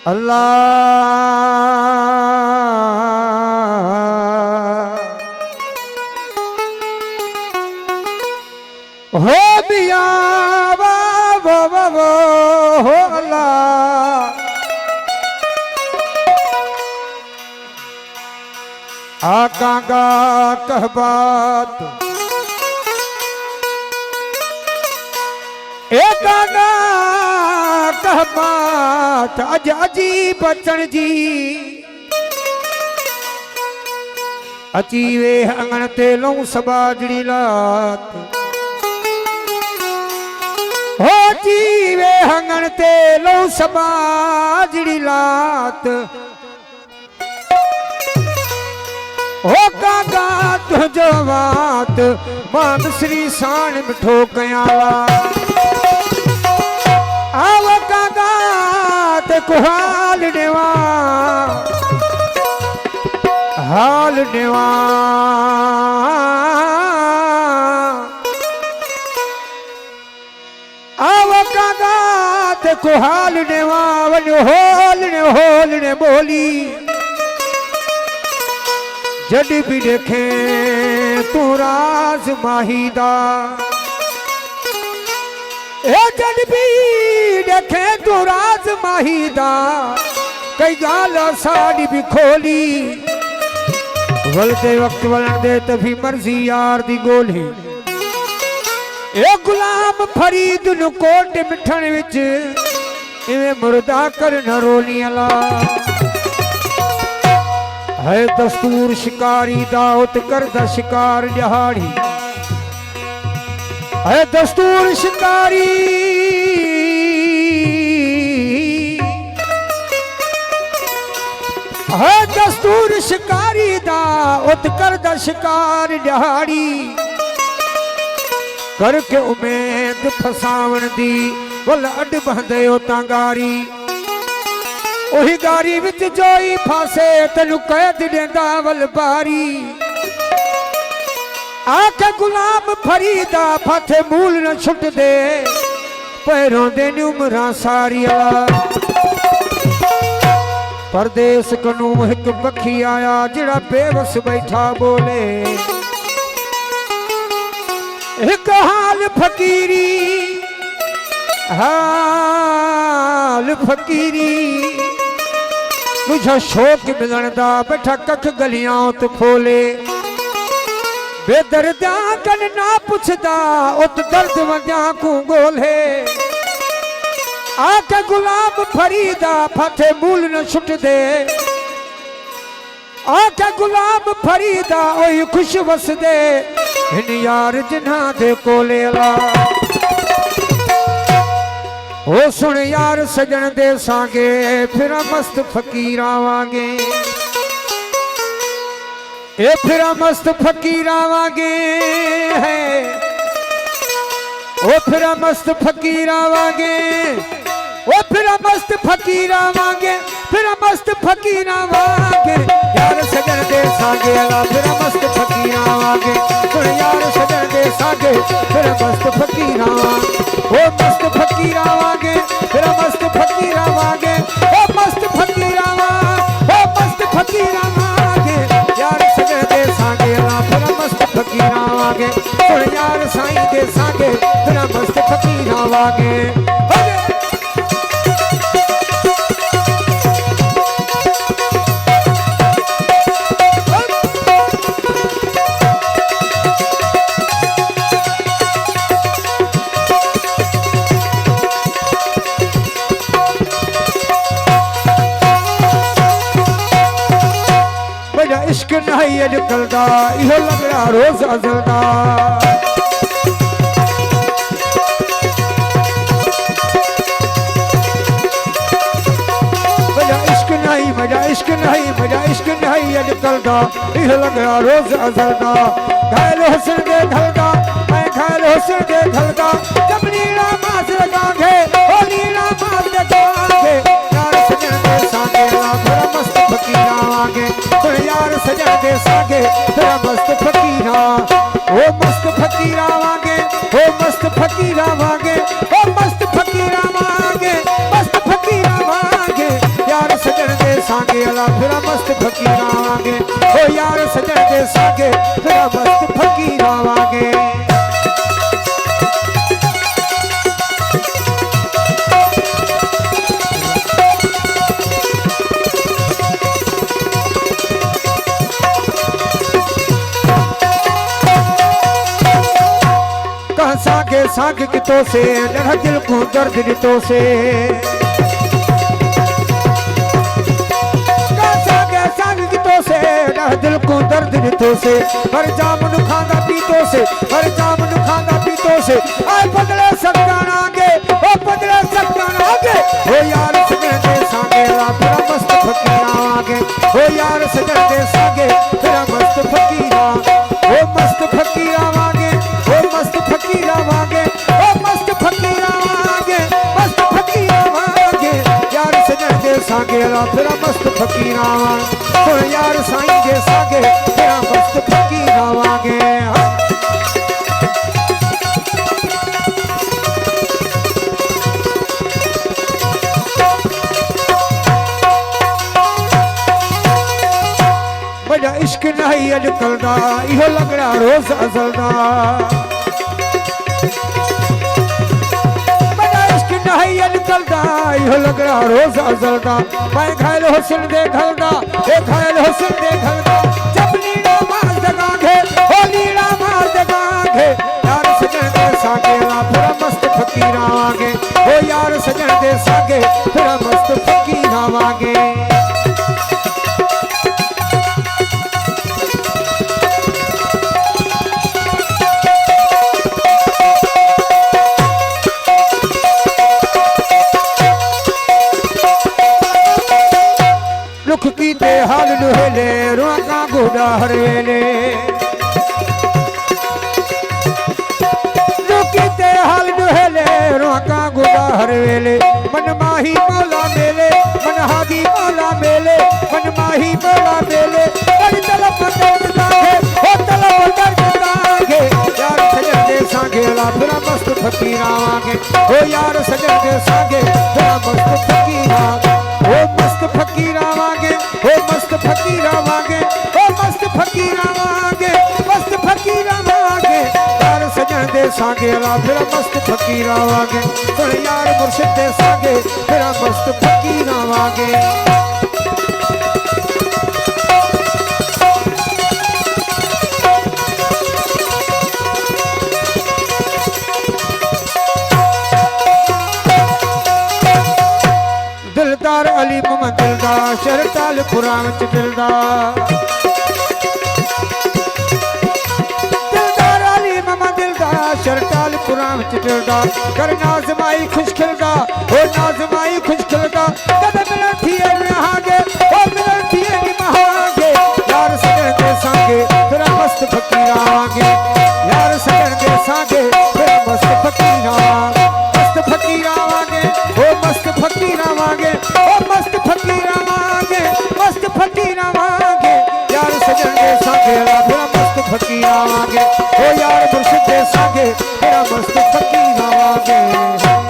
अल्लाह हो दिया वो हो अल्लाह आका का कहबात एक कहबात अज अजीब बचन जी अची वे अंगण ते लूं सबाजड़ी लात हो जीवे अंगण ते लूं सबाजड़ी लात हो कागा तुझो वात मां मिसरी साण मिठो कयाला आव कागा ते कुहाल देवा हाल देवा आव कागा ते कुहाल देवा वन होल ने बोली जड भी देखे तू राज माहीदा ए जड भी देखे तू राज माहीदा कई गाल साड़ी भी खोली वलते वक्त वलन दे तभी मर्जी यार दी गोली ए गुलाम फरीद नु कोट मिठण विच इवे मुर्दा कर न रोली अला है दस्तूर शिकारी दावत करदा शिकार दिहाड़ी है दस्तूर शिकारी है दस्तूर शिकारी दावत करदा शिकार दिहाड़ी करके उम्मीद फसावण दी वल अड बंदे तांगारी ओही गारी विच जोई फासे तेनू कैद देंदा वल बारी आके गुलाम फरीदा फाथे मूल न छुट दे पैरों दे उमरा सारिया परदेस कनू एक पखी आया जिड़ा बेवस बैठा बोले एक हाल फकीरी मुझा शौक मिलन दा बैठा कख गलियां तो फोले बेदर्दा कन ना पुछदा उत दर्द वंजा को गोले आके गुलाम फरीदा फाथे मूल न छुट दे आके गुलाम फरीदा ओई खुश वस दे इन यार जिन्हा दे कोले ला हो सुन यार सजन दे सांगे फिर मस्त फकीरा वांगे ए फिर मस्त फकीरा वांगे है ओ फिर मस्त फकीरा वांगे ओ फिर मस्त फकीरा वांगे फिर मस्त फकीरा वांगे यार सजन दे सांगे ला फिर मस्त फकीरा वांगे सुन यार सजन दे सांगे फिर मस्त फकीरा ओ मस्त फकीरा वांगे फिर मस्त फकीरा वांगे ओ मस्त फकीरा वांगे ओ मस्त फकीरा वांगे यार सजन दे सांगे ला फिर मस्त फकीरा वांगे सुन यार साईं दे सांगे फिर मस्त फकीरा वांगे इश्क नहीं अजकलदा इहो लगड़ा रोज अजलदा मजा इश्क नहीं अजकलदा इहो लगड़ा रोज अजलदा घायल हुस्न दे घलदा मैं घायल हुस्न दे घलदा जब नीला मास लगांगे ओ नीला मास लगांगे यार सजन दे सांगे फिर मस्त फकीरा वांगे सुन यार सजन दे सांगे फिर मस्त फकीरा ओ मस्त फकीरा वांगे ओ मस्त फकीरा वांगे ओ मस्त फकीरा वांगे मस्त फकीरा वांगे ला फिर मस्त फकीर आवांगे ओ यार सजन दे सागे फिर मस्त फकीर आवांगे कहाँ सागे सागे कितों से डरा दिल को दर्द नितों से दिल को दर्द नितों से हर जामुन खांगा पीतों से हर जामुन खांगा पीतों से आए बदले सकना आगे ओ बदले सकना आगे ओ यार सजन दे सागे ला फिर मस्त फकीर आगे ओ यार सजन दे सागे फिर मस्त फकीर ओ मस्त फकीर आगे ओ मस्त फकीर आगे ओ मस्त फकीर आगे मस्त फकीर आगे यार सजन दे सागे ला फिर मस्त फकीर आगे तो यार साईं जे सागे तेरा मस्त फकीर आवांगे बड़ा इश्क नहीं अजकल दा इहो लगड़ा रोज अजल दा नहीं अजकल दा इहो लगड़ा रोज अजल दा मैं घायल हुस्न दे घलदा ए घायल हुस्न दे घलदा जब लीला मार दगांगे ओ लीला मार दगांगे यार सजन दे सागे ला फिर मस्त फकीर आवांगे ओ यार सजन दे सागे फिर मस्त फकीर आवांगे दुख कीते हाल दुहेले रोका गोदा हर वेले दुख कीते हाल दुहेले रोका गोदा हर वेले मन माही मौला मेले मन हागी मौला मेले मन माही मौला मेले बड़ी तलब दर्द दागे ओ तलब दर्द दागे यार सजन दे सागे ला फिर मस्त फकीर आवांगे ओ यार सजन दे सागे फिर मस्त फकीर आवांगे ओ मस्त फकीर आवांगे ओ मस्त फकीर आवांगे ओ मस्त फकीर आवांगे मस्त फकीर आवांगे यार सजन दे सागे ला फिर मस्त फकीर आवांगे तो यार मुर्शिद दे सागे फिर मस्त फकीर आवांगे दिलदार अली मोहम्मद दिलदार शरताल कुरान च दिलदार दिलदार अली मोहम्मद दिलदार शरताल कुरान च दिलदार कर नाज़माई खुश खिलदा ओ नाज़माई खुश खिलदा कद मिलन थी निहागे ओ मिलन थी निहागे यार सजन दे सागे फिर मस्त फकीर आवांगे यार सजन दे सागे फिर मस्त फकीर आवांगे मस्त फकीर आवांगे ओ मस्त फकीर आवांगे ओ मस्त फकीर आवांगे मस्त फकीर आवांगे यार सजन दे सागे ला फिर मस्त फकीर आवांगे ओ यार मुर्शिद दे सागे फिर मस्त फकीर आवांगे